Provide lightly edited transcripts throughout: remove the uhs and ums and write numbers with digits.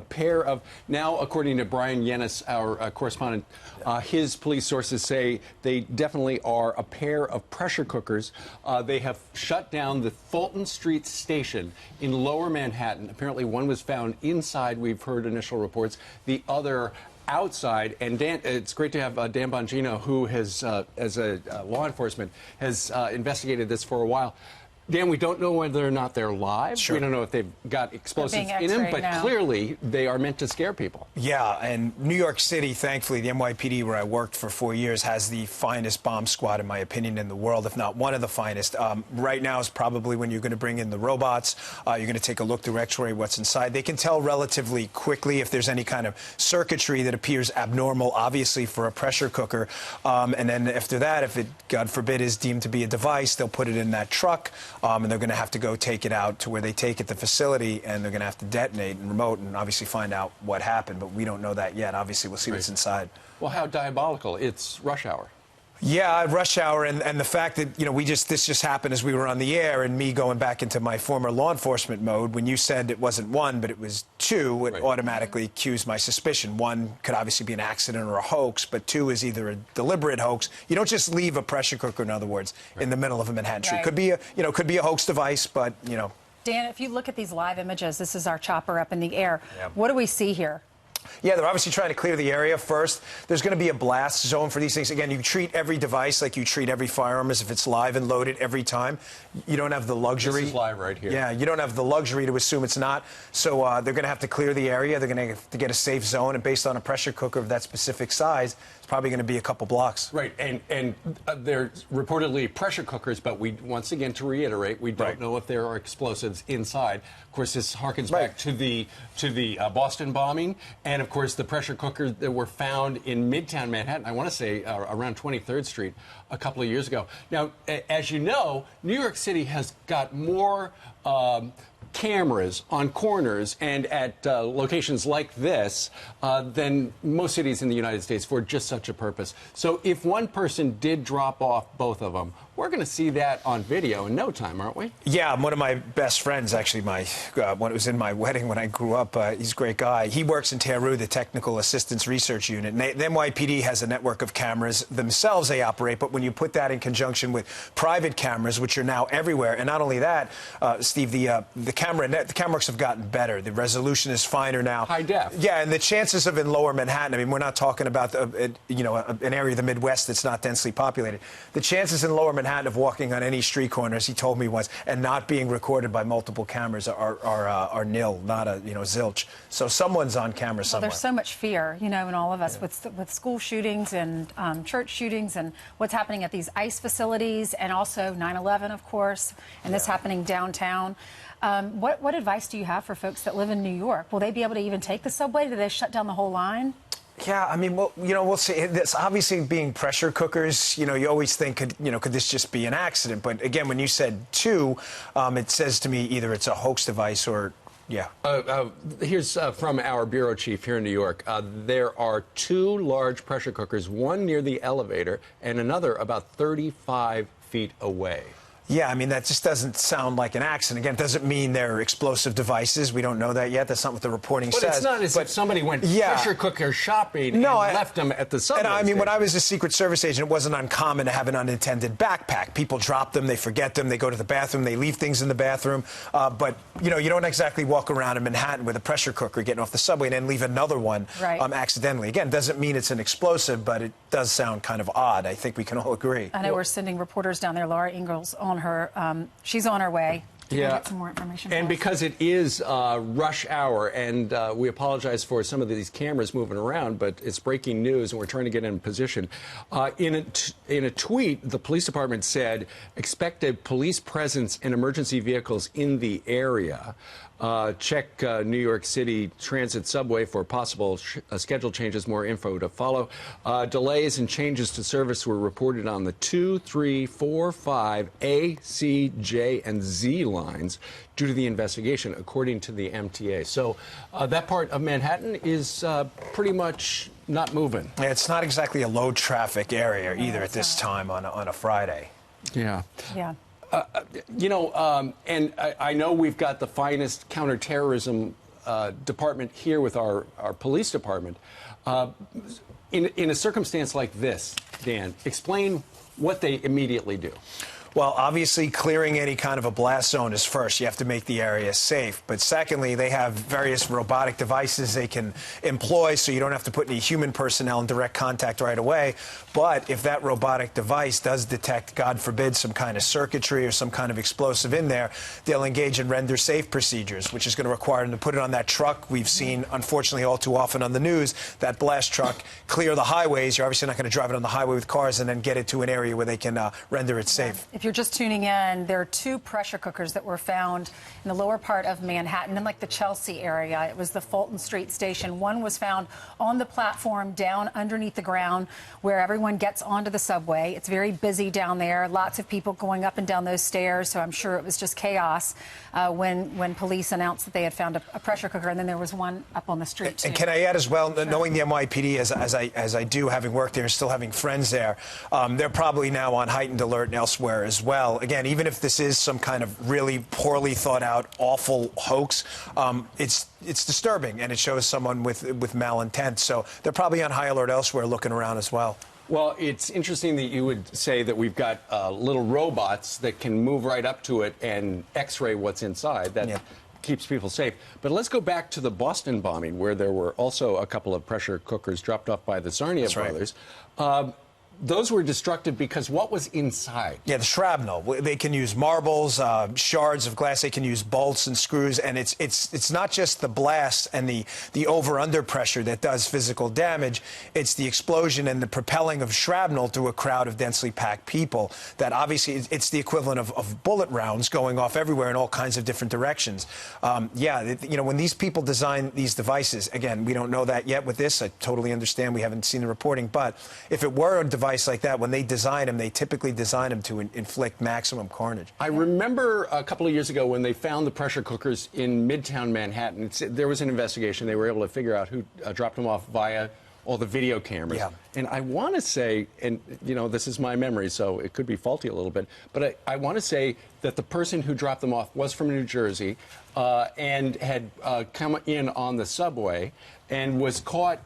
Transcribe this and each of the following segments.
pair of, now according to Brian Yennis, our correspondent, his police sources say they definitely are a pair of pressure cookers. They have shut down the Fulton Street station in Lower Manhattan. Apparently one was found inside, we've heard initial reports, the other outside. And Dan, it's great to have Dan Bongino, who has, as a law enforcement, has investigated this for a while. Dan, we don't know whether or not they're live. Sure. We don't know if they've got explosives in them, but clearly they are meant to scare people. Yeah, and New York City, thankfully, the NYPD, where I worked for 4 years, has the finest bomb squad, in my opinion, in the world, if not one of the finest. Right now is probably when you're going to bring in the robots. You're going to take a look through X-ray what's inside. They can tell relatively quickly if there's any kind of circuitry that appears abnormal, obviously, for a pressure cooker. And then after that, if it, God forbid, is deemed to be a device, they'll put it in that truck. And they're going to have to go take it out to where they take it, the facility, and they're going to have to detonate and remote and obviously find out what happened. But we don't know that yet. Obviously, we'll see what's inside. Well, how diabolical. It's rush hour. Yeah, rush hour, and the fact that, this just happened as we were on the air, and me going back into my former law enforcement mode. When you said it wasn't one, but it was two, it automatically cues my suspicion. One could obviously be an accident or a hoax, but two is either a deliberate hoax. You don't just leave a pressure cooker, in other words, in the middle of a Manhattan street. Could be a hoax device, but Dan, if you look at these live images, this is our chopper up in the air. Yeah. What do we see here? Yeah, they're obviously trying to clear the area first. There's going to be a blast zone for these things. Again, you treat every device like you treat every firearm as if it's live and loaded every time. You don't have the luxury. This is live right here. Yeah, you don't have the luxury to assume it's not. So they're going to have to clear the area. They're going to have to get a safe zone. And based on a pressure cooker of that specific size, it's probably going to be a couple blocks. Right, and they're reportedly pressure cookers, but once again, to reiterate, we don't know if there are explosives inside. Of course, this harkens back to the Boston bombing, and of course the pressure cookers that were found in Midtown Manhattan. I want to say around 23rd Street a couple of years ago. Now, as you know, New York City has got more cameras on corners and at locations like this than most cities in the United States for just such a purpose. So if one person did drop off both of them, we're going to see that on video in no time, aren't we? Yeah, one of my best friends, actually, when it was in my wedding when I grew up, he's a great guy. He works in TERU, the Technical Assistance Research Unit. And the NYPD has a network of cameras themselves they operate, but when you put that in conjunction with private cameras, which are now everywhere, and not only that, Steve, the camera networks have gotten better. The resolution is finer now. High def. Yeah, and the chances of in Lower Manhattan, I mean, we're not talking about an area of the Midwest that's not densely populated. The chances in Lower Manhattan of walking on any street corner, as he told me once, and not being recorded by multiple cameras are nil, not zilch. So someone's on camera somewhere. Well, there's so much fear, in all of us with school shootings and church shootings and what's happening at these ICE facilities, and also 9/11, of course, and this happening downtown. What advice do you have for folks that live in New York? Will they be able to even take the subway? Do they shut down the whole line? Yeah, I mean, well, we'll see. It's obviously being pressure cookers. You always think, could this just be an accident? But again, when you said two, it says to me either it's a hoax device or, yeah. Here's from our bureau chief here in New York. There are two large pressure cookers, one near the elevator and another about 35 feet away. Yeah, I mean, that just doesn't sound like an accident. Again, it doesn't mean they're explosive devices. We don't know that yet. That's not what the reporting says. But it's not as if somebody went pressure cooker shopping and left them at the subway And I mean, station. when I was a Secret Service agent, it wasn't uncommon to have an unintended backpack. People drop them, they forget them, they go to the bathroom, they leave things in the bathroom. But, you don't exactly walk around in Manhattan with a pressure cooker getting off the subway and then leave another one accidentally. Again, doesn't mean it's an explosive, but it does sound kind of odd. I think we can all agree. I know we're sending reporters down there. Laura Ingalls on her. She's on her way. Get some more information. And because it is rush hour, and we apologize for some of these cameras moving around, but it's breaking news, and we're trying to get in position. In a tweet, the police department said, expect a police presence and emergency vehicles in the area. Check New York City Transit subway for possible schedule changes. More info to follow. Delays and changes to service were reported on the 2, 3, 4, 5, A, C, J, and Z lines due to the investigation, according to the MTA. So that part of Manhattan is pretty much not moving. Yeah, it's not exactly a low traffic area either at this time on a Friday. Yeah. Yeah. And I know we've got the finest counterterrorism department here with our police department. In a circumstance like this, Dan, explain what they immediately do. Well, obviously, clearing any kind of a blast zone is first. You have to make the area safe. But secondly, they have various robotic devices they can employ, so you don't have to put any human personnel in direct contact right away. But if that robotic device does detect, God forbid, some kind of circuitry or some kind of explosive in there, they'll engage in render safe procedures, which is going to require them to put it on that truck. We've seen, unfortunately, all too often on the news, that blast truck clear the highways. You're obviously not going to drive it on the highway with cars and then get it to an area where they can render it safe. If you're just tuning in, there are 2 pressure cookers that were found in the lower part of Manhattan, in like the Chelsea area. It was the Fulton Street station. One was found on the platform down underneath the ground where everyone gets onto the subway. It's very busy down there. Lots of people going up and down those stairs, so I'm sure it was just chaos when police announced that they had found a pressure cooker, and then there was one up on the street, too. And can I add as well, knowing the NYPD as I do, having worked there and still having friends there, they're probably now on heightened alert and elsewhere as well. Again, even if this is some kind of really poorly thought out, awful hoax, it's disturbing, and it shows someone with malintent. So they're probably on high alert elsewhere, looking around as well. Well, it's interesting that you would say that we've got little robots that can move right up to it and X-ray what's inside. That keeps people safe. But let's go back to the Boston bombing, where there were also a couple of pressure cookers dropped off by the Sarnia brothers. Those were destructive because what was inside? Yeah, the shrapnel. They can use marbles, shards of glass. They can use bolts and screws, and it's not just the blast and the over-under pressure that does physical damage. It's the explosion and the propelling of shrapnel through a crowd of densely packed people. That obviously it's the equivalent of bullet rounds going off everywhere in all kinds of different directions. You know, when these people design these devices, again, we don't know that yet with this. I totally understand. We haven't seen the reporting, but if it were a device like that, when they design them, they typically design them to inflict maximum carnage. I remember a couple of years ago when they found the pressure cookers in Midtown Manhattan. There was an investigation. They were able to figure out who dropped them off via all the video cameras. Yeah. And I want to say, and you know, this is my memory, so it could be faulty a little bit, but I want to say that the person who dropped them off was from New Jersey and had come in on the subway and was caught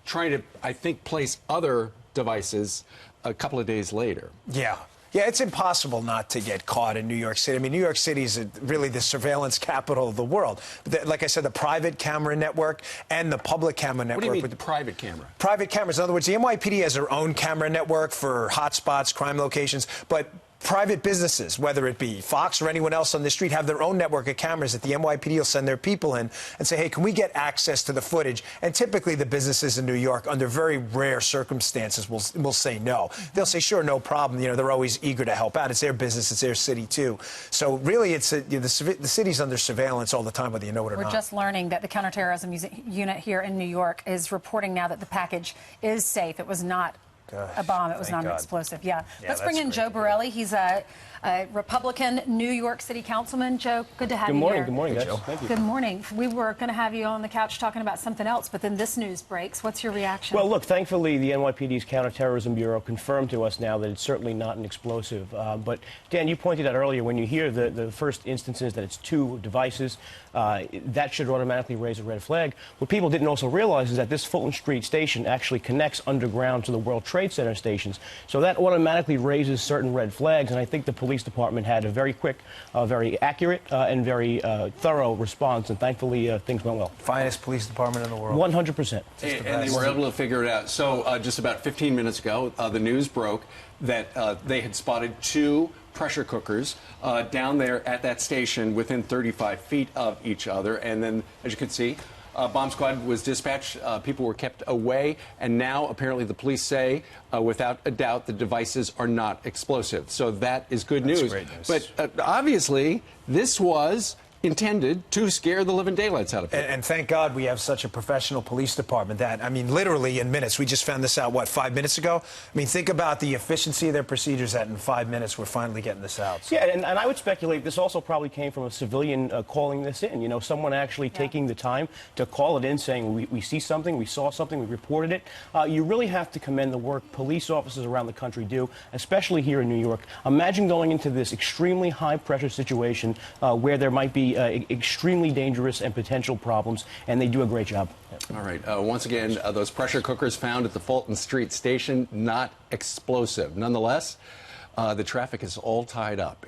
trying to, I think, place other devices a couple of days later. Yeah, it's impossible not to get caught in New York City. I mean, New York City is really the surveillance capital of the world. Like I said, the private camera network and the public camera network. What do you mean, the private camera? Private cameras. In other words, the NYPD has their own camera network for hotspots, crime locations, but private businesses, whether it be Fox or anyone else on the street, have their own network of cameras that the NYPD will send their people in and say, hey, can we get access to the footage? And typically the businesses in New York, under very rare circumstances, will say no. They'll say, sure, no problem. You know, they're always eager to help out. It's their business. It's their city, too. So really, it's the city's under surveillance all the time, whether you know it or not. We're just learning that the counterterrorism unit here in New York is reporting now that the package is safe. It was not a bomb. It was not an explosive. Yeah. Let's bring in Joe Borelli. He's a Republican New York City councilman. Joe, good to have you here. Good morning, guys. Thank you. Good morning. We were going to have you on the couch talking about something else, but then this news breaks. What's your reaction? Well, look, thankfully, the NYPD's Counterterrorism Bureau confirmed to us now that it's certainly not an explosive. But, Dan, you pointed out earlier, when you hear the first instances that it's 2 devices, that should automatically raise a red flag. What people didn't also realize is that this Fulton Street station actually connects underground to the World Trade Center stations. So that automatically raises certain red flags, and I think the police department had a very quick, very accurate, and very thorough response, and thankfully things went well. Finest police department in the world. 100%. And they were able to figure it out. So just about 15 minutes ago, the news broke that they had spotted 2 pressure cookers down there at that station within 35 feet of each other. And then, as you can see, bomb squad was dispatched. People were kept away. And now, apparently, the police say, without a doubt, the devices are not explosive. So that is good news. Great news. But obviously, this was intended to scare the living daylights out of people. And thank God we have such a professional police department that, I mean, literally in minutes. We just found this out, what, 5 minutes ago? I mean, think about the efficiency of their procedures that in 5 minutes we're finally getting this out. So. Yeah, and I would speculate this also probably came from a civilian calling this in. You know, someone actually taking the time to call it in, saying we see something, we saw something, we reported it. You really have to commend the work police officers around the country do, especially here in New York. Imagine going into this extremely high-pressure situation where there might be be extremely dangerous and potential problems, and they do a great job. All right. Once again, those pressure cookers found at the Fulton Street station, not explosive. Nonetheless, the traffic is all tied up.